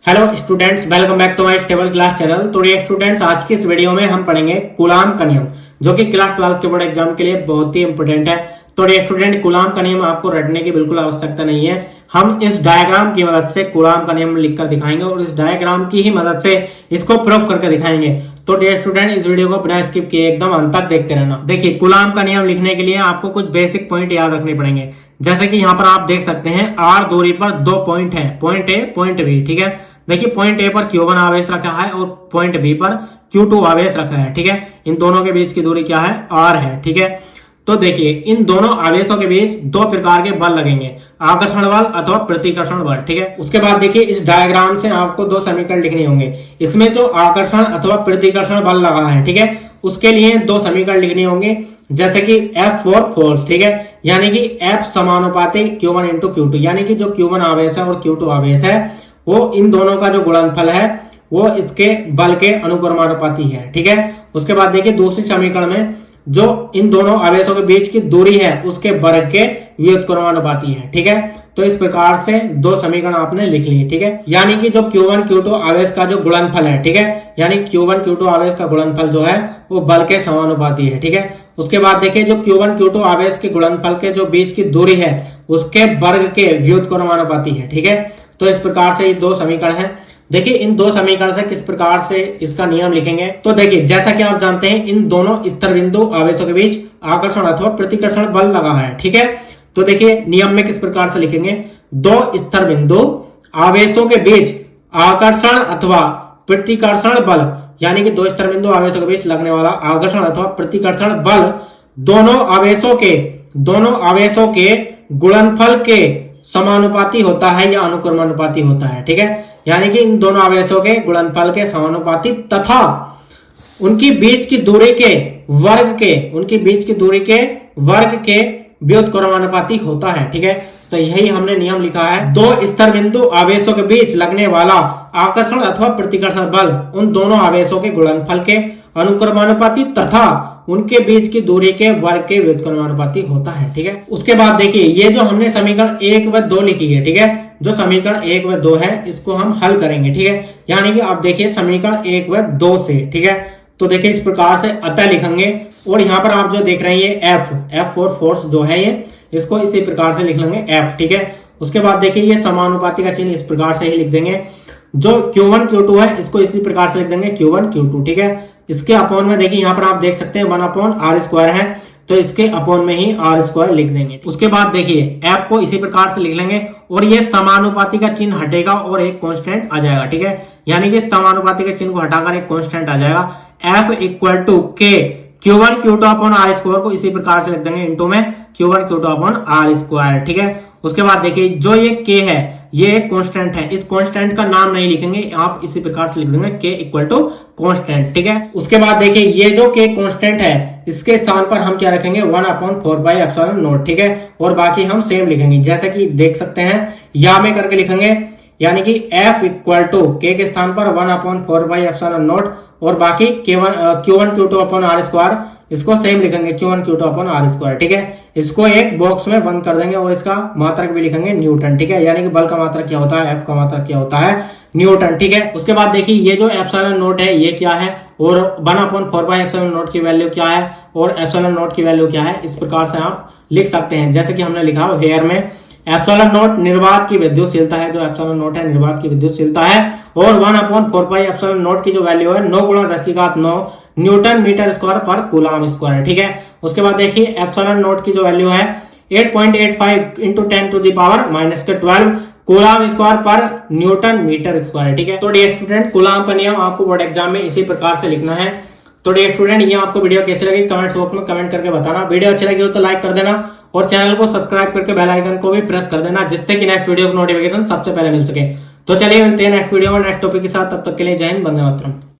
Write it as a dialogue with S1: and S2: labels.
S1: Hello students, welcome back to my stable class channel. तो ये students, आज की इस वीडियो में हम पढ़ेंगे कूलाम का नियम, जो कि क्लास 12 के बोर्ड एग्जाम के लिए बहुत ही इंपॉर्टेंट है। तो ये स्टूडेंट, कूलाम का नियम आपको रटने की बिल्कुल आवश्यकता नहीं है। हम इस डायग्राम की मदद से कूलाम का नियम लिखकर दिखाएंगे और इस डायग्राम की ही मदद से इसको प्रूव करके दिखाएंगे। तो डियर स्टूडेंट, इस वीडियो को बिना स्किप किए एकदम अंत तक देखते रहना। देखिए, कूलाम का नियम लिखने के लिए आपको कुछ बेसिक पॉइंट याद रखने पड़ेंगे। जैसे कि यहाँ पर आप देख सकते हैं, आर दूरी पर दो पॉइंट है, पॉइंट ए, पॉइंट बी। ठीक है, देखिए पॉइंट ए पर Q1 आवेश रखा है और पॉइंट बी पर Q2 आवेश रखा है। ठीक है, इन दोनों के बीच की दूरी क्या है? R है। ठीक है, तो देखिए इन दोनों आवेशों के बीच दो प्रकार के बल लगेंगे, आकर्षण बल अथवा प्रतिकर्षण बल। ठीक है, उसके बाद देखिए इस डायग्राम से आपको दो समीकरण लिखने होंगे। इसमें जो आकर्षण अथवा प्रतिकर्षण बल लगा है, ठीक है, उसके लिए दो समीकरण लिखने होंगे, जैसे कि F फॉर फोर्स। ठीक है, यानी कि F समानुपाती Q1 इंटू Q2, यानी कि जो Q1 आवेश है और Q2 आवेश है, वो इन दोनों का जो गुणनफल है वो इसके बल के अनुक्रमानुपाती है। ठीक है, उसके बाद देखिए दूसरी समीकरण में जो इन दोनों आवेशों के बीच की दूरी है उसके वर्ग के व्युत्क्रमानुपाती है। ठीक है, तो इस प्रकार से दो समीकरण आपने लिख लिए। ठीक है, यानी कि जो Q1 Q2 आवेश का जो गुणनफल है, ठीक है, यानी Q1 Q2 आवेश का गुणनफल जो है वो बल के समानुपाती है। ठीक है, उसके बाद देखिए जो Q1 Q2 आवेश के गुणनफल के जो बीच की दूरी है उसके वर्ग के व्युत्क्रमानुपाती है। ठीक है, तो इस प्रकार से ये दो समीकरण है। देखिए इन दो समीकरण से किस प्रकार से इसका नियम लिखेंगे। तो देखिए, जैसा कि आप जानते हैं, इन दोनों स्तर बिंदु आवेशों के बीच आकर्षण अथवा प्रतिकर्षण बल लगा है। ठीक है, तो देखिए नियम में किस प्रकार से लिखेंगे, दो स्तर बिंदु आवेशों के बीच आकर्षण अथवा प्रतिकर्षण बल, यानी कि दो स्तर बिंदु आवेशों के बीच लगने वाला आकर्षण अथवा प्रतिकर्षण बल दोनों आवेशों के गुणनफल के समानुपाती होता है या अनुक्रमानुपाती होता है। ठीक है, यानी कि इन दोनों आवेशों के गुणनफल के समानुपाती तथा उनकी बीच की दूरी के वर्ग के व्युत्क्रमानुपाती होता है। ठीक है, तो यही हमने नियम लिखा है, दो स्तर बिंदु आवेशों के बीच लगने वाला आकर्षण अथवा प्रतिकर्षण बल उन दोनों आवेशों के गुणनफल के अनुक्रमानुपाती तथा उनके बीच की दूरी के वर्ग के व्युत्क्रमानुपाती होता है। ठीक है, उसके बाद देखिए ये जो हमने समीकरण 1 व 2 लिखी है, ठीक है, जो समीकरण 1 व 2 है इसको हम हल करेंगे। ठीक है, यानी कि आप देखिए समीकरण 1 व 2 से, ठीक है, तो देखिए इस प्रकार से अतः लिखेंगे और यहाँ पर आप जो देख रहे हैं F फॉर फोर्स जो है ये, इसको इसी प्रकार से लिख लेंगे F। ठीक है, उसके बाद देखिए ये समानुपाती का चिन्ह इस प्रकार से ही लिख देंगे। जो Q1 Q2 है इसको इसी प्रकार से लिख देंगे Q1 Q2। ठीक है, इसके अपॉन में देखिए यहाँ पर आप देख सकते हैं 1/r² है, तो इसके अपॉन में ही r² लिख देंगे। उसके बाद देखिए F को इसी प्रकार से लिख लेंगे और ये समानुपाती का चिन्ह हटेगा और एक कांस्टेंट आ जाएगा। ठीक है, यानी कि समानुपाती के चिन्ह को हटाकर एक कांस्टेंट आ जाएगा। F equal to K Q1 Q2 upon r² को इसी प्रकार से लिख देंगे इंटू में Q1 Q2 अपॉन r²। ठीक है, उसके बाद देखिए जो ये K है ये एक कांस्टेंट है, इस कांस्टेंट का नाम नहीं लिखेंगे, आप इसी प्रकार से लिख देंगे K इक्वल टू कांस्टेंट। ठीक है, उसके बाद देखिए ये जो K कांस्टेंट है इसके स्थान पर हम क्या रखेंगे, 1/4/ε0। ठीक है, और बाकी हम सेम लिखेंगे, जैसे कि देख सकते हैं या में करके लिखेंगे, यानी कि F इक्वल टू K के स्थान पर 1/4/ε0 और बाकी Q1 Q2 अपॉन r², इसको सेम लिखेंगे Q1 Q2 अपॉन r²। ठीक है, इसको एक बॉक्स में बंद कर देंगे और इसका मात्रक भी लिखेंगे न्यूटन। ठीक है, यानी कि बल का मात्रक क्या होता है, F का मात्रक क्या होता है, न्यूटन। ठीक है, उसके बाद देखिए ये जो ε0 है ये क्या है और 1/4/ε0 की वैल्यू क्या है और ε0 की वैल्यू क्या है, इस प्रकार से आप लिख सकते हैं। जैसे कि हमने लिखा हेयर में ε0 निर्वात की विद्युतशीलता है, जो ε0 है निर्वात की विद्युतशीलता है, और 1/4/ε0 की जो वैल्यू है 9 × 10⁹ न्यूटन मीटर स्क्वायर पर कूलाम स्क्वायर। ठीक है, उसके बाद देखिए ε0 की जो वैल्यू है 8.85 × 10⁻⁻12 कूलाम स्क्वायर पर न्यूटन मीटर स्क्वायर। ठीक है, तो डियर स्टूडेंट, कूलाम का नियम आपको बोर्ड एग्जाम में इसी प्रकार से लिखना है। तो डियर स्टूडेंट, ये आपको वीडियो कैसी लगी कमेंट बॉक्स में कमेंट करके बताना। वीडियो अच्छी लगी हो तो लाइक कर देना और चैनल को सब्सक्राइब करके बेल आइकन को भी प्रेस कर देना, जिससे कि नेक्स्ट वीडियो की नोटिफिकेशन सबसे पहले मिल सके। तो चलिए मिलते हैं नेक्स्ट वीडियो में नेक्स्ट टॉपिक के साथ, तब तक के लिए जय हिंद, वंदे मातरम।